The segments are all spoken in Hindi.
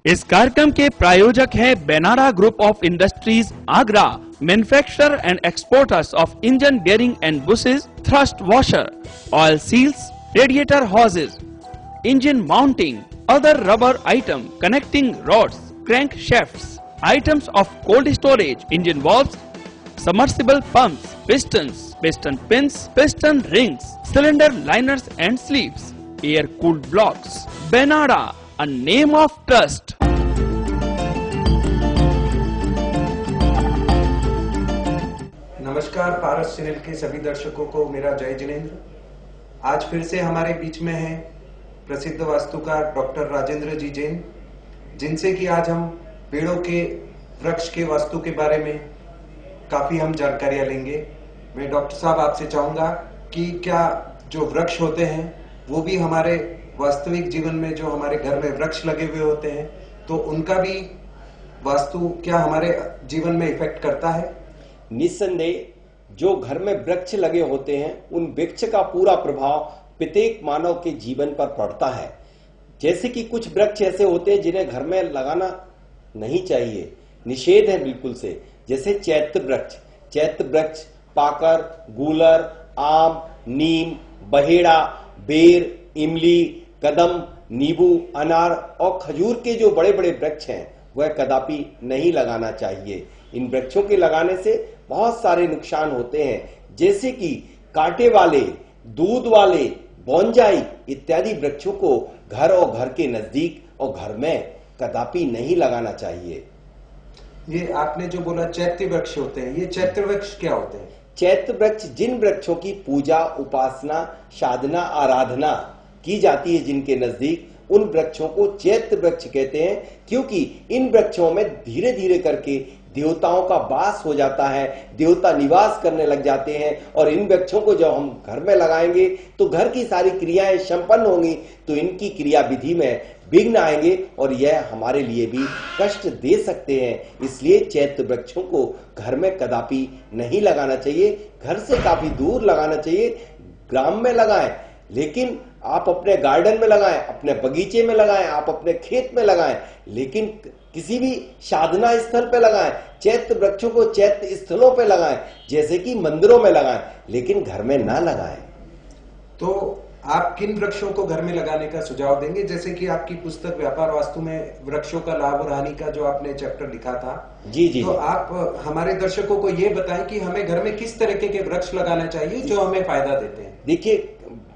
इस कार्यक्रम के प्रायोजक हैं Benada group of industries Agra, manufacturer and exporters of engine bearing and bushes, thrust washer, oil seals, radiator hoses, engine mounting, other rubber item, connecting rods, crank shafts, items of cold storage, engine valves, submersible pumps, pistons, piston pins, piston rings, cylinder liners and sleeves, air cooled blocks. Benada, a name of trust. नमस्कार, पारस चैनल के सभी दर्शकों को मेरा जय जिनेंद्र। आज फिर से हमारे बीच में है प्रसिद्ध वास्तुकार डॉक्टर राजेंद्र जी जैन, जिनसे कि आज हम पेड़ों के वृक्ष के वास्तु के बारे में काफी हम जानकारियां लेंगे। मैं डॉक्टर साहब आपसे चाहूंगा कि क्या जो वृक्ष होते हैं वो भी हमारे वास्तविक जीवन में, जो हमारे घर में वृक्ष लगे हुए होते हैं, तो उनका भी वास्तु क्या हमारे जीवन में इफेक्ट करता है? निस्संदेह जो घर में वृक्ष लगे होते हैं उन वृक्ष का पूरा प्रभाव प्रत्येक मानव के जीवन पर पड़ता है। जैसे कि कुछ वृक्ष ऐसे होते हैं जिन्हें घर में लगाना नहीं चाहिए, निषेध है बिल्कुल से। जैसे चैत्र वृक्ष पाकर, गूलर, आम, नीम, बहेड़ा, बेर, इमली, कदम, नींबू, अनार और खजूर के जो बड़े बड़े वृक्ष हैं वह कदापि नहीं लगाना चाहिए। इन वृक्षों के लगाने से बहुत सारे नुकसान होते हैं, जैसे कि कांटे वाले, दूध वाले, बोंजाई इत्यादि वृक्षों को घर और घर के नजदीक और घर में कदापि नहीं लगाना चाहिए। ये आपने जो बोला चैत्र वृक्ष होते हैं, ये चैत्र वृक्ष क्या होते हैं? चैत्र वृक्ष जिन वृक्षों की पूजा, उपासना, साधना, आराधना की जाती है जिनके नजदीक, उन वृक्षों को चैत्र वृक्ष कहते हैं, क्योंकि इन वृक्षों में धीरे धीरे करके देवताओं का वास हो जाता है, देवता निवास करने लग जाते हैं। और इन वृक्षों को जब हम घर में लगाएंगे तो घर की सारी क्रियाएं संपन्न होंगी, तो इनकी क्रिया विधि में विघ्न आएंगे और यह हमारे लिए भी कष्ट दे सकते हैं। इसलिए चैत्र वृक्षों को घर में कदापि नहीं लगाना चाहिए, घर से काफी दूर लगाना चाहिए। ग्राम में लगाएं, लेकिन आप अपने गार्डन में लगाएं, अपने बगीचे में लगाएं, आप अपने खेत में लगाएं, लेकिन किसी भी साधना स्थल पे लगाएं। चैत्र वृक्षों को चैत्र स्थलों पे लगाएं, जैसे कि मंदिरों में लगाएं, लेकिन घर में ना लगाएं। तो आप किन वृक्षों को घर में लगाने का सुझाव देंगे? जैसे कि आपकी पुस्तक व्यापार वास्तु में वृक्षों का लाभ और हानि का जो आपने चैप्टर लिखा था, जी, तो आप हमारे दर्शकों को ये बताएं कि हमें घर में किस तरीके के वृक्ष लगाना चाहिए जो हमें फायदा देते हैं। देखिए,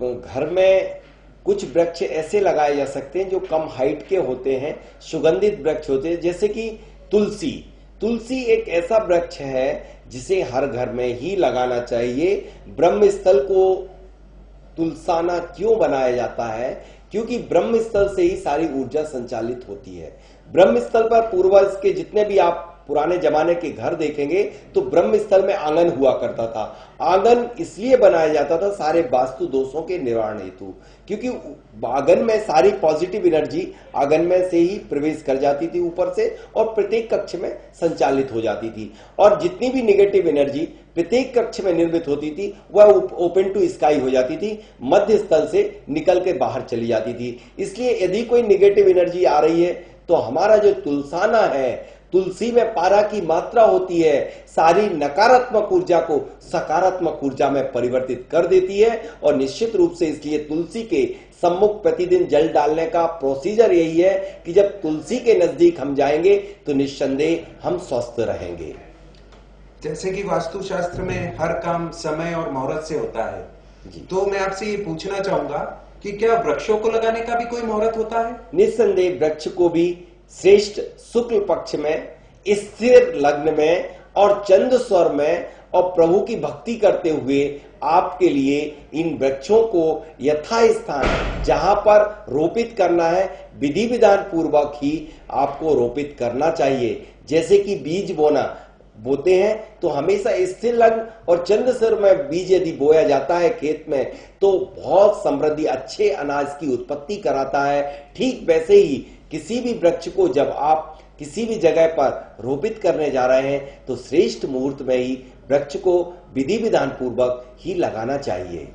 घर में कुछ वृक्ष ऐसे लगाए जा सकते हैं जो कम हाइट के होते हैं, सुगंधित वृक्ष होते हैं, जैसे कि तुलसी एक ऐसा वृक्ष है जिसे हर घर में ही लगाना चाहिए। ब्रह्म स्थल को तुलसाना क्यों बनाया जाता है? क्योंकि ब्रह्म स्थल से ही सारी ऊर्जा संचालित होती है। ब्रह्म स्थल पर पूर्वज के जितने भी आप पुराने जमाने के घर देखेंगे तो ब्रह्म स्थल में आंगन हुआ करता था। आंगन इसलिए बनाया जाता था सारे वास्तु दोषों के निवारण हेतु, क्योंकि आंगन में सारी पॉजिटिव एनर्जी आंगन में से ही प्रवेश कर जाती थी ऊपर से, और प्रत्येक कक्ष में संचालित हो जाती थी। और जितनी भी निगेटिव एनर्जी प्रत्येक कक्ष में निर्मित होती थी वह ओपन टू स्काई हो जाती थी, मध्य स्थल से निकल के बाहर चली जाती थी। इसलिए यदि कोई निगेटिव एनर्जी आ रही है तो हमारा जो तुलसाना है, तुलसी में पारा की मात्रा होती है, सारी नकारात्मक ऊर्जा को सकारात्मक ऊर्जा में परिवर्तित कर देती है। और निश्चित रूप से इसलिए तुलसी के सम्मुख प्रतिदिन जल डालने का प्रोसीजर यही है कि जब तुलसी के नजदीक हम जाएंगे तो निस्संदेह हम स्वस्थ रहेंगे। जैसे कि वास्तुशास्त्र में हर काम समय और मुहूर्त से होता है, तो मैं आपसे ये पूछना चाहूंगा कि क्या वृक्षों को लगाने का भी कोई मुहूर्त होता है? निस्संदेह वृक्ष को भी श्रेष्ठ शुक्ल पक्ष में, स्थिर लग्न में और चंद्र स्वर में और प्रभु की भक्ति करते हुए आपके लिए इन वृक्षों को यथास्थान जहां पर रोपित करना है, विधि विधान पूर्वक ही आपको रोपित करना चाहिए। जैसे कि बीज बोते हैं तो हमेशा स्थिर लग्न और चंद्र स्वर में बीज यदि बोया जाता है खेत में तो बहुत समृद्धि, अच्छे अनाज की उत्पत्ति कराता है। ठीक वैसे ही किसी भी वृक्ष को जब आप किसी भी जगह पर रोपित करने जा रहे हैं तो श्रेष्ठ मुहूर्त में ही वृक्ष को विधि विधान पूर्वक ही लगाना चाहिए।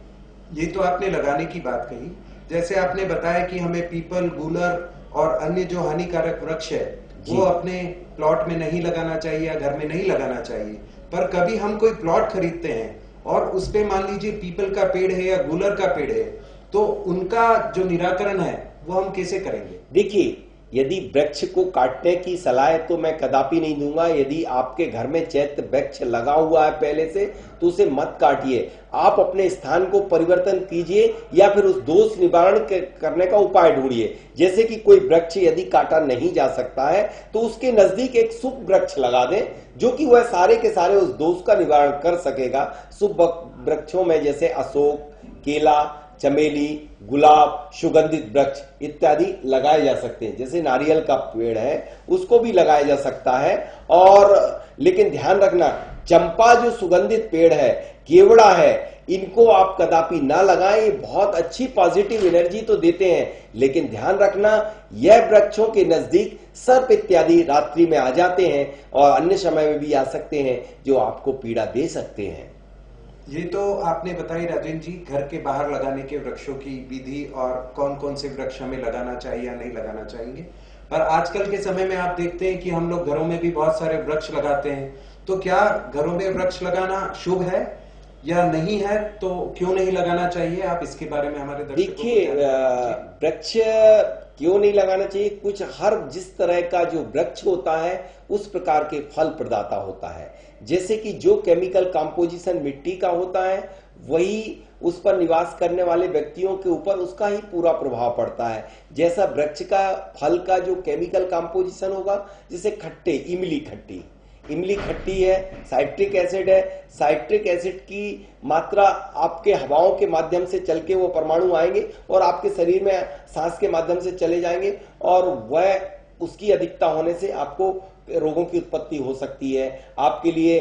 ये तो आपने लगाने की बात कही, जैसे आपने बताया कि हमें पीपल, गूलर और अन्य जो हानिकारक वृक्ष है वो अपने प्लॉट में नहीं लगाना चाहिए या घर में नहीं लगाना चाहिए। पर कभी हम कोई प्लॉट खरीदते हैं और उस पे मान लीजिए पीपल का पेड़ है या गूलर का पेड़ है, तो उनका जो निराकरण है वो हम कैसे करेंगे? देखिए, यदि वृक्ष को काटने की सलाह तो मैं कदापि नहीं दूंगा। यदि आपके घर में चैत्र वृक्ष लगा हुआ है पहले से, तो उसे मत काटिए। आप अपने स्थान को परिवर्तन कीजिए या फिर उस दोष निवारण करने का उपाय ढूंढिए। जैसे कि कोई वृक्ष यदि काटा नहीं जा सकता है तो उसके नजदीक एक शुभ वृक्ष लगा दें, जो कि वह सारे के सारे उस दोष का निवारण कर सकेगा। शुभ वृक्षों में जैसे अशोक, केला, चमेली, गुलाब, सुगंधित वृक्ष इत्यादि लगाए जा सकते हैं। जैसे नारियल का पेड़ है उसको भी लगाया जा सकता है। और लेकिन ध्यान रखना, चंपा जो सुगंधित पेड़ है, केवड़ा है, इनको आप कदापि ना लगाएं। ये बहुत अच्छी पॉजिटिव एनर्जी तो देते हैं, लेकिन ध्यान रखना यह वृक्षों के नजदीक सर्प इत्यादि रात्रि में आ जाते हैं और अन्य समय में भी आ सकते हैं, जो आपको पीड़ा दे सकते हैं। ये तो आपने बताई राजेंद्र जी घर के बाहर लगाने के वृक्षों की विधि और कौन कौन से वृक्ष हमें लगाना चाहिए या नहीं लगाना चाहिए। पर आजकल के समय में आप देखते हैं कि हम लोग घरों में भी बहुत सारे वृक्ष लगाते हैं, तो क्या घरों में वृक्ष लगाना शुभ है या नहीं है? तो क्यों नहीं लगाना चाहिए? आप इसके बारे में हमारे दर्शकों को देखिए, वृक्ष क्यों नहीं लगाना चाहिए, कुछ हर जिस तरह का जो वृक्ष होता है उस प्रकार के फल प्रदाता होता है। जैसे कि जो केमिकल कंपोजिशन मिट्टी का होता है वही उस पर निवास करने वाले व्यक्तियों के ऊपर उसका ही पूरा प्रभाव पड़ता है। जैसा वृक्ष का फल का जो केमिकल कंपोजिशन होगा, जैसे खट्टे, इमली खट्टी है, साइट्रिक एसिड है। साइट्रिक एसिड की मात्रा आपके हवाओं के माध्यम से चल के वो परमाणु आएंगे और आपके शरीर में सांस के माध्यम से चले जाएंगे और वह उसकी अधिकता होने से आपको रोगों की उत्पत्ति हो सकती है। आपके लिए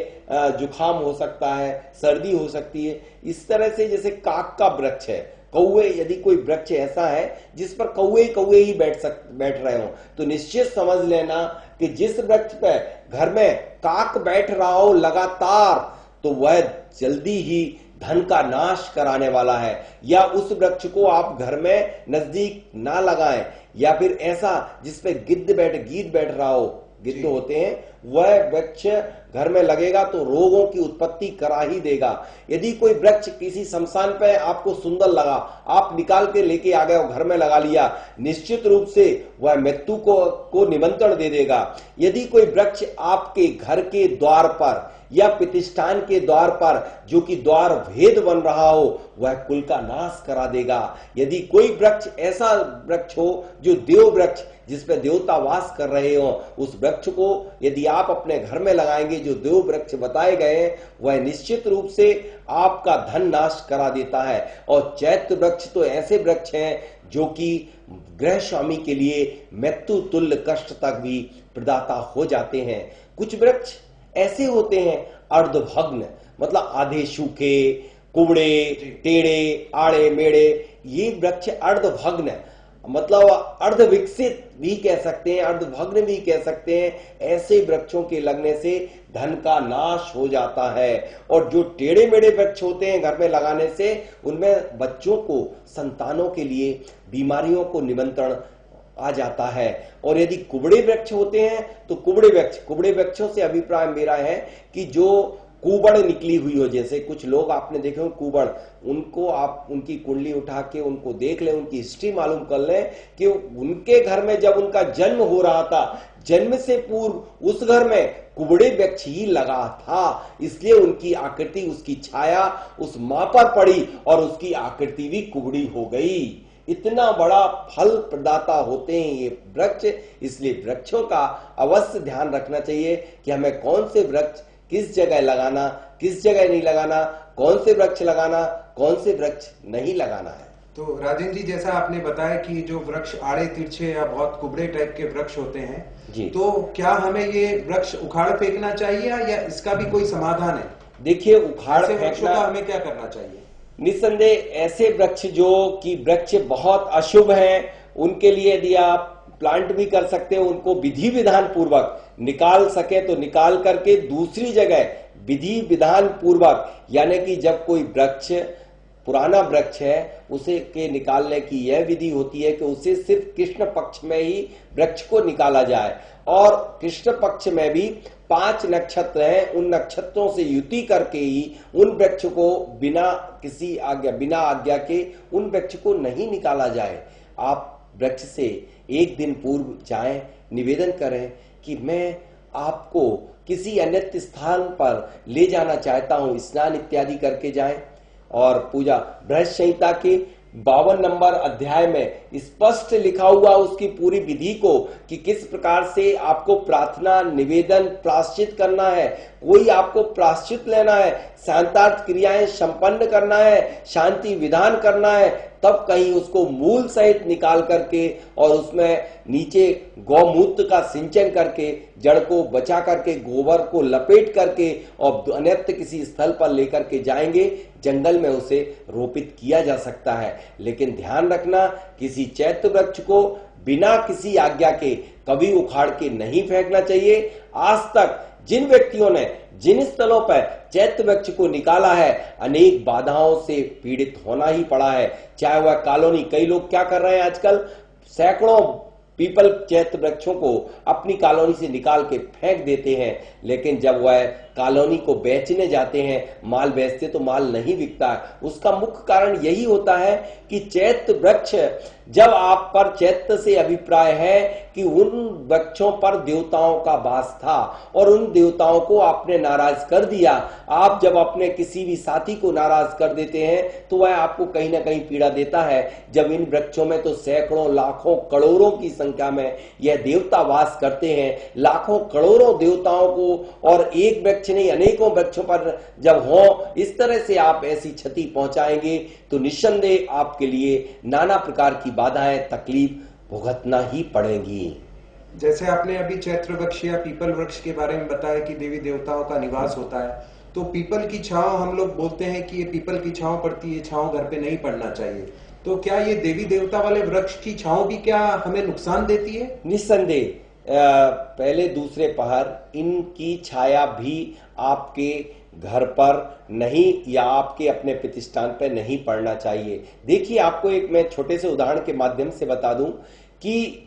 जुखाम हो सकता है, सर्दी हो सकती है। इस तरह से जैसे काक का वृक्ष है, कौवे, यदि कोई वृक्ष ऐसा है जिस पर कौवे ही बैठ रहे हो, तो निश्चित समझ लेना कि जिस वृक्ष पर घर में काक बैठ रहा हो लगातार, तो वह जल्दी ही धन का नाश कराने वाला है। या उस वृक्ष को आप घर में नजदीक ना लगाएं। या फिर ऐसा जिसपे गीद बैठ रहा हो, गिद्ध होते हैं, वह वृक्ष घर में लगेगा तो रोगों की उत्पत्ति करा ही देगा। यदि कोई वृक्ष किसी शमशान पे आपको सुंदर लगा, आप निकाल के लेके आ गए और घर में लगा लिया, निश्चित रूप से वह मृत्यु को निमंत्रण दे देगा। यदि कोई वृक्ष आपके घर के द्वार पर या प्रतिष्ठान के द्वार पर, जो कि द्वार भेद बन रहा हो, वह कुल का नाश करा देगा। यदि कोई वृक्ष ऐसा वृक्ष हो जो देव वृक्ष, जिसपे देवता वास कर रहे हो, उस वृक्ष को यदि आप अपने घर में लगाएंगे, जो देव वृक्ष बताए गए हैं, वह निश्चित रूप से आपका धन नाश करा देता है। और चैत्र वृक्ष तो ऐसे वृक्ष हैं जो कि गृह स्वामी के लिए मृत्यु तुल्य कष्ट तक भी प्रदाता हो जाते हैं। कुछ वृक्ष ऐसे होते हैं अर्धभग्न, मतलब आधे सूखे, कुबड़े, टेढ़े, आड़े मेढ़े, ये वृक्ष अर्धभग्न, मतलब अर्ध विकसित भी कह सकते हैं, अर्धभग्न भी कह सकते हैं। ऐसे वृक्षों के लगने से धन का नाश हो जाता है। और जो टेढ़े मेढ़े वृक्ष होते हैं घर में लगाने से, उनमें बच्चों को, संतानों के लिए बीमारियों को निमंत्रण आ जाता है। और यदि कुबड़े वृक्ष होते हैं तो कुबड़े वृक्षों से अभिप्राय मेरा है कि जो कुबड़ निकली हुई हो, जैसे कुछ लोग आपने देखे हो कुबड़, उनको आप उनकी कुंडली उठा के उनको देख लें, उनकी हिस्ट्री मालूम कर लें कि उनके घर में जब उनका जन्म हो रहा था, जन्म से पूर्व उस घर में कुबड़े वृक्ष ही लगा था, इसलिए उनकी आकृति, उसकी छाया उस मां पर पड़ी और उसकी आकृति भी कुबड़ी हो गई। इतना बड़ा फल प्रदाता होते हैं ये वृक्ष, इसलिए वृक्षों का अवश्य ध्यान रखना चाहिए कि हमें कौन से वृक्ष किस जगह लगाना, किस जगह नहीं लगाना, कौन से वृक्ष लगाना, कौन से वृक्ष नहीं लगाना है। तो राजेंद्र जी, जैसा आपने बताया कि जो वृक्ष आड़े तिरछे या बहुत कुबड़े टाइप के वृक्ष होते हैं जी, तो क्या हमें ये वृक्ष उखाड़ फेंकना चाहिए या इसका भी कोई समाधान है? देखिए, उखाड़ फेंकना हमें क्या करना चाहिए? निस्संदेह ऐसे वृक्ष जो कि वृक्ष बहुत अशुभ हैं, उनके लिए यदि आप प्लांट भी कर सकते हो, उनको विधि विधान पूर्वक निकाल सके तो निकाल करके दूसरी जगह विधि विधान पूर्वक, यानी कि जब कोई वृक्ष पुराना वृक्ष है उसे के निकालने की यह विधि होती है कि उसे सिर्फ कृष्ण पक्ष में ही वृक्ष को निकाला जाए, और कृष्ण पक्ष में भी 5 नक्षत्र हैं, उन नक्षत्रों से युति करके ही उन वृक्ष को बिना आज्ञा के उन वृक्ष को नहीं निकाला जाए। आप वृक्ष से एक दिन पूर्व जाएं, निवेदन करें कि मैं आपको किसी अन्य स्थान पर ले जाना चाहता हूं, स्नान इत्यादि करके जाएं। और पूजा बृहत संहिता के 52 नंबर अध्याय में स्पष्ट लिखा हुआ उसकी पूरी विधि को कि किस प्रकार से आपको प्रार्थना, निवेदन, प्रायश्चित करना है, कोई आपको प्रायश्चित लेना है, शांतार्थ क्रियाएं संपन्न करना है, शांति विधान करना है, तब कहीं उसको मूल सहित निकाल करके और उसमें नीचे गौमूत्र का सिंचन करके, जड़ को बचा करके, गोबर को लपेट करके और अन्यत्र किसी स्थल पर लेकर के जाएंगे, जंगल में उसे रोपित किया जा सकता है। लेकिन ध्यान रखना, किसी चैत्र वृक्ष को बिना किसी आज्ञा के कभी उखाड़ के नहीं फेंकना चाहिए। आज तक जिन व्यक्तियों ने जिन स्थलों पर चैत्र वृक्ष को निकाला है, अनेक बाधाओं से पीड़ित होना ही पड़ा है। चाहे वह कॉलोनी, कई लोग क्या कर रहे हैं आजकल, सैकड़ों पीपल चैत्र वृक्षों को अपनी कॉलोनी से निकाल के फेंक देते हैं, लेकिन जब वह कॉलोनी को बेचने जाते हैं, माल बेचते तो माल नहीं बिकता है। उसका मुख्य कारण यही होता है कि चैत्र वृक्ष, जब आप पर चैत्र से अभिप्राय है कि उन वृक्षों पर देवताओं का वास था और उन देवताओं को आपने नाराज कर दिया। आप जब अपने किसी भी साथी को नाराज कर देते हैं तो वह आपको कहीं ना कहीं पीड़ा देता है। जब इन वृक्षों में तो सैकड़ों, लाखों, करोड़ों की संख्या में यह देवता वास करते हैं, लाखों करोड़ों देवताओं को, और एक वृक्ष नहीं अनेकों वृक्षों पर जब हो इस तरह से आप ऐसी क्षति पहुंचाएंगे तो निस्संदेह आपके लिए नाना प्रकार की बाधाएं, तकलीफ भुगतना ही पड़ेगी। जैसे आपने अभी चैत्र वृक्ष या पीपल वृक्ष के बारे में बताया कि देवी देवताओं का निवास होता है, तो पीपल की छांव, हम लोग बोलते हैं कि ये पीपल की छांव पड़ती है, छांव घर पे नहीं पड़ना चाहिए, तो क्या ये देवी देवता वाले वृक्ष की छांव भी क्या हमें नुकसान देती है? निस्संदेह पहले दूसरे पहर इनकी छाया भी आपके घर पर नहीं या आपके अपने प्रतिष्ठान पर नहीं पड़ना चाहिए। देखिए, आपको एक मैं छोटे से उदाहरण के माध्यम से बता दूं कि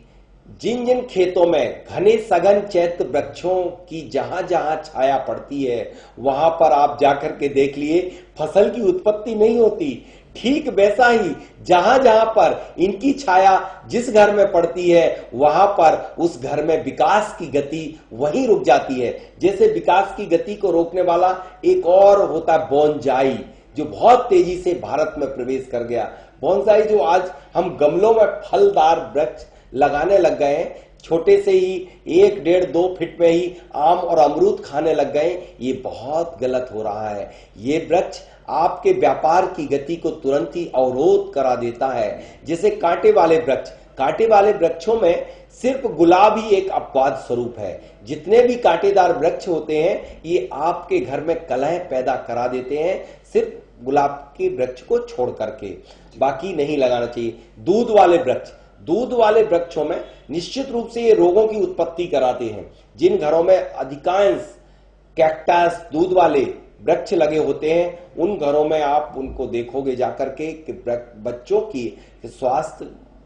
जिन जिन खेतों में घने सघन चैत्र वृक्षों की जहां जहां छाया पड़ती है, वहां पर आप जाकर के देख लिए फसल की उत्पत्ति नहीं होती। ठीक वैसा ही जहां जहां पर इनकी छाया जिस घर में पड़ती है, वहां पर उस घर में विकास की गति वहीं रुक जाती है। जैसे विकास की गति को रोकने वाला एक और होता है बोनजाई, जो बहुत तेजी से भारत में प्रवेश कर गया। बोनजाई जो आज हम गमलों में फलदार वृक्ष लगाने लग गए हैं, छोटे से ही 1, 1.5, 2 फीट में ही आम और अमरूद खाने लग गए, ये बहुत गलत हो रहा है। ये वृक्ष आपके व्यापार की गति को तुरंत ही अवरोध करा देता है। जैसे कांटे वाले वृक्ष, कांटे वाले वृक्षों में सिर्फ गुलाब ही एक अपवाद स्वरूप है। जितने भी कांटेदार वृक्ष होते हैं ये आपके घर में कलह पैदा करा देते हैं, सिर्फ गुलाब के वृक्ष को छोड़ करके, बाकी नहीं लगाना चाहिए। दूध वाले वृक्ष, दूध वाले वृक्षों में निश्चित रूप से ये रोगों की उत्पत्ति कराते हैं। जिन घरों में अधिकांश कैक्टस, दूध वाले वृक्ष लगे होते हैं, उन घरों में आप उनको देखोगे जाकर के कि बच्चों की स्वास्थ्य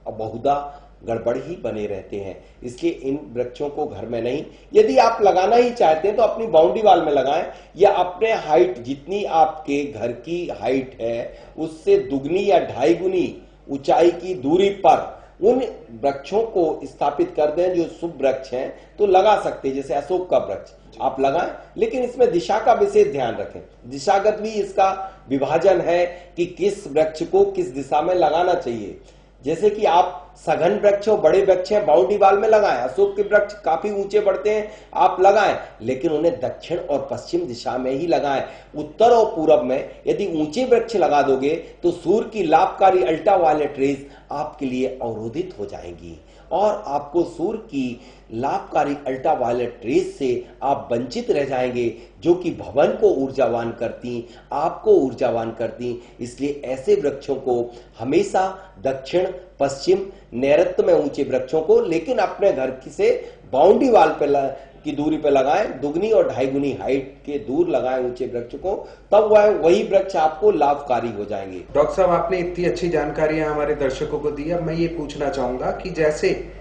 बहुधा गड़बड़ ही बने रहते हैं। इसलिए इन वृक्षों को घर में नहीं, यदि आप लगाना ही चाहते हैं तो अपनी बाउंड्री वाल में लगाएं, या अपने हाइट, जितनी आपके घर की हाइट है उससे दुगनी या 2.5 गुनी ऊंचाई की दूरी पर उन वृक्षों को स्थापित कर दें जो शुभ वृक्ष हैं तो लगा सकते हैं। जैसे अशोक का वृक्ष आप लगाएं, लेकिन इसमें दिशा का विशेष ध्यान रखें। दिशागत भी इसका विभाजन है कि किस वृक्ष को किस दिशा में लगाना चाहिए। जैसे कि आप सघन वृक्ष और बड़े वृक्ष हैं बाउंड्री वाल में लगाएं, अशोक के वृक्ष काफी ऊंचे बढ़ते हैं, आप लगाएं, लेकिन उन्हें दक्षिण और पश्चिम दिशा में ही लगाएं। उत्तर और पूरब में यदि ऊंचे वृक्ष लगा दोगे तो सूर्य की लाभकारी अल्ट्रावायलेट रेज आपके लिए अवरोधित हो जाएंगी और आपको सूर्य की लाभकारी अल्ट्रावायलेट रेज से आप वंचित रह जाएंगे, जो कि भवन को ऊर्जावान करती, आपको ऊर्जावान करती। इसलिए ऐसे वृक्षों को हमेशा दक्षिण, पश्चिम, नैऋत्य में ऊंचे वृक्षों को, लेकिन अपने घर से बाउंड्री वाल पर की दूरी पे लगाएं, दुगनी और 2.5 गुनी हाइट के दूर लगाएं ऊंचे वृक्ष को, तब वही वृक्ष आपको लाभकारी हो जाएंगे। डॉक्टर साहब, आपने इतनी अच्छी जानकारियां हमारे दर्शकों को दी। अब मैं ये पूछना चाहूंगा कि जैसे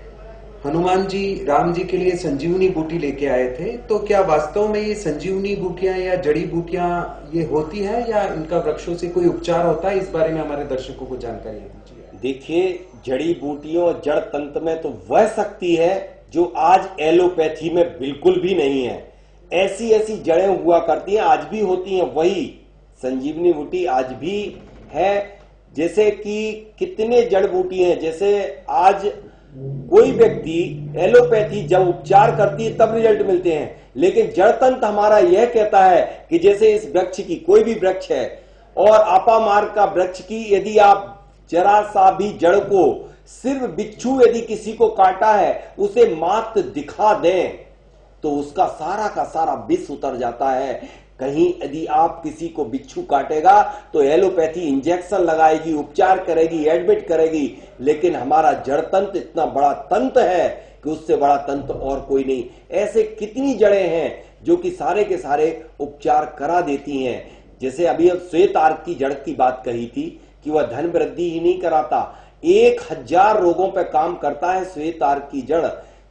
हनुमान जी राम जी के लिए संजीवनी बूटी लेके आए थे, तो क्या वास्तव में ये संजीवनी बूटियां या जड़ी बूटियां ये होती है या इनका वृक्षों से कोई उपचार होता है? इस बारे में हमारे दर्शकों को जानकारी दीजिए। देखिए, जड़ी बूटियों जड़ तंत्र में तो वह शक्ति है जो आज एलोपैथी में बिल्कुल भी नहीं है। ऐसी ऐसी जड़ें हुआ करती हैं, आज भी होती हैं। वही संजीवनी बूटी आज भी है। जैसे कि कितने जड़ बूटी हैं, जैसे आज कोई व्यक्ति एलोपैथी जब उपचार करती है तब रिजल्ट मिलते हैं, लेकिन जड़ तंत्र हमारा यह कहता है कि जैसे इस वृक्ष की, कोई भी वृक्ष है और अपामार का वृक्ष की यदि आप जरा सा भी जड़ को, सिर्फ बिच्छू यदि किसी को काटा है, उसे मात्र दिखा दें तो उसका सारा का सारा विष उतर जाता है। कहीं यदि आप किसी को बिच्छू काटेगा तो एलोपैथी इंजेक्शन लगाएगी, उपचार करेगी, एडमिट करेगी, लेकिन हमारा जड़ तंत्र इतना बड़ा तंत्र है कि उससे बड़ा तंत्र और कोई नहीं। ऐसे कितनी जड़ें हैं जो कि सारे के सारे उपचार करा देती हैं। जैसे अभी अब श्वेत आर्क की जड़ की बात कही थी कि वह धन वृद्धि ही नहीं कराता, 1000 रोगों पर काम करता है श्वेत आर्क की जड़।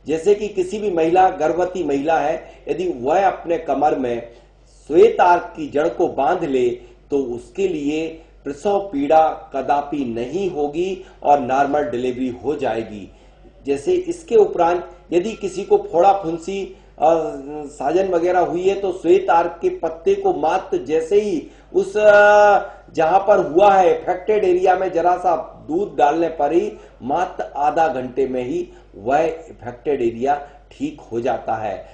जैसे कि किसी भी महिला, गर्भवती महिला है, यदि वह अपने कमर में श्वेत आर्क की जड़ को बांध ले तो उसके लिए प्रसव पीड़ा कदापि नहीं होगी और नॉर्मल डिलीवरी हो जाएगी। जैसे इसके उपरांत यदि किसी को फोड़ा फुंसी और साजन वगैरह हुई है तो श्वेत आर्क के पत्ते को मात्र जैसे ही उस जहां पर हुआ है इफेक्टेड एरिया में जरा सा दूध डालने पर ही मात्र आधा घंटे में ही वह इफेक्टेड एरिया ठीक हो जाता है,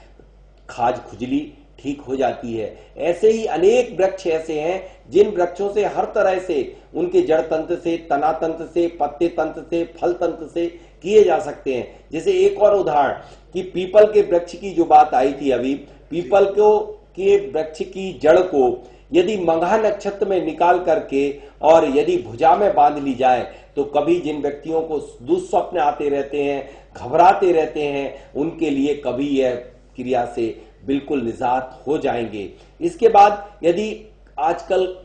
खाज खुजली ठीक हो जाती है। ऐसे ही अनेक वृक्ष ऐसे हैं जिन वृक्षों से हर तरह से, उनके जड़ तंत्र से, तना तंत्र से, पत्ते तंत्र से, फल तंत्र से किए जा सकते हैं। जैसे एक और उदाहरण कि पीपल के वृक्ष की जो बात आई थी अभी, पीपल के वृक्ष की जड़ को यदि मघा नक्षत्र में निकाल करके और यदि भुजा में बांध ली जाए तो कभी जिन व्यक्तियों को दुस्वप्न आते रहते हैं, घबराते रहते हैं, उनके लिए कभी यह क्रिया से बिल्कुल निजात हो जाएंगे। इसके बाद यदि आजकल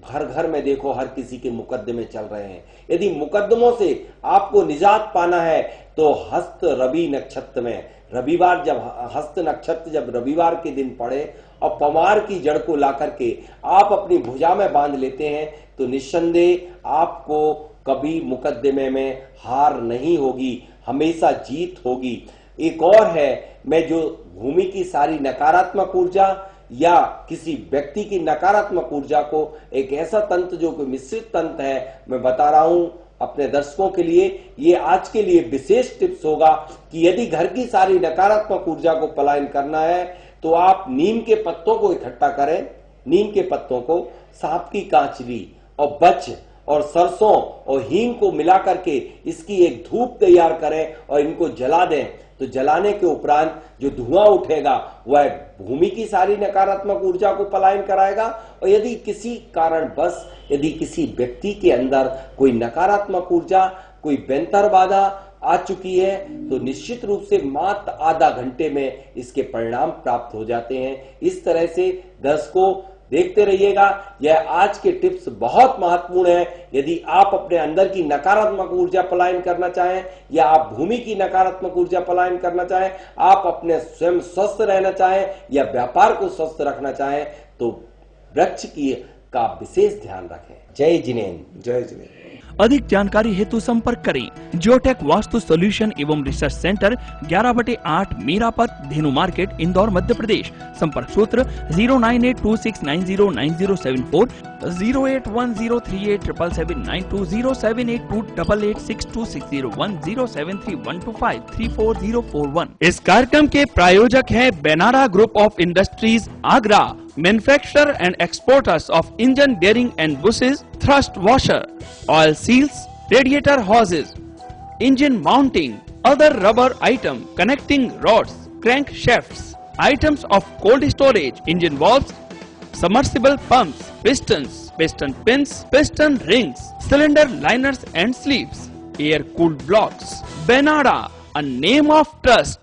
घर घर में देखो हर किसी के मुकदमे चल रहे हैं, यदि मुकदमों से आपको निजात पाना है तो हस्त रवि नक्षत्र में, रविवार जब हस्त नक्षत्र जब रविवार के दिन पड़े और पवार की जड़ को ला करके आप अपनी भुजा में बांध लेते हैं तो निस्संदेह आपको कभी मुकदमे में हार नहीं होगी, हमेशा जीत होगी। एक और है, मैं जो भूमि की सारी नकारात्मक ऊर्जा या किसी व्यक्ति की नकारात्मक ऊर्जा को एक ऐसा तंत्र जो कि मिश्रित तंत्र है, मैं बता रहा हूं अपने दर्शकों के लिए। ये आज के लिए विशेष टिप्स होगा कि यदि घर की सारी नकारात्मक ऊर्जा को पलायन करना है तो आप नीम के पत्तों को इकट्ठा करें, नीम के पत्तों को, सांप की कांचली और बच और सरसों और हींग को मिला करके इसकी एक धूप तैयार करें और इनको जला दें। तो जलाने के उपरांत जो धुआं उठेगा वह भूमि की सारी नकारात्मक ऊर्जा को पलायन कराएगा। और यदि किसी कारण बस यदि किसी व्यक्ति के अंदर कोई नकारात्मक ऊर्जा, कोई बेंतर बाधा आ चुकी है तो निश्चित रूप से मात्र आधा घंटे में इसके परिणाम प्राप्त हो जाते हैं। इस तरह से दर्शकों देखते रहिएगा, यह आज के टिप्स बहुत महत्वपूर्ण है। यदि आप अपने अंदर की नकारात्मक ऊर्जा पलायन करना चाहें या आप भूमि की नकारात्मक ऊर्जा पलायन करना चाहें, आप अपने स्वयं स्वस्थ रहना चाहें या व्यापार को स्वस्थ रखना चाहें तो वृक्ष की का विशेष ध्यान रखें। जय जिनेन्द्र। जय जिनेन्द्र। अधिक जानकारी हेतु संपर्क करें जियोटेक वास्तु सॉल्यूशन एवं रिसर्च सेंटर 11/8 मीरापत, धेनु मार्केट, इंदौर, मध्य प्रदेश। संपर्क सूत्र 09826909074, 08103877792, 07828862601, 07312534041। इस कार्यक्रम के प्रायोजक हैं Benara group of industries Agra, manufacturer and exporters of engine bearing and bushes, thrust washer, oil seals, radiator hoses, engine mounting, other rubber item, connecting rods, crankshafts, items of cold storage, engine valves, submersible pumps, pistons, piston pins, piston rings, cylinder liners and sleeves, air cooled blocks. Benara, a name of trust.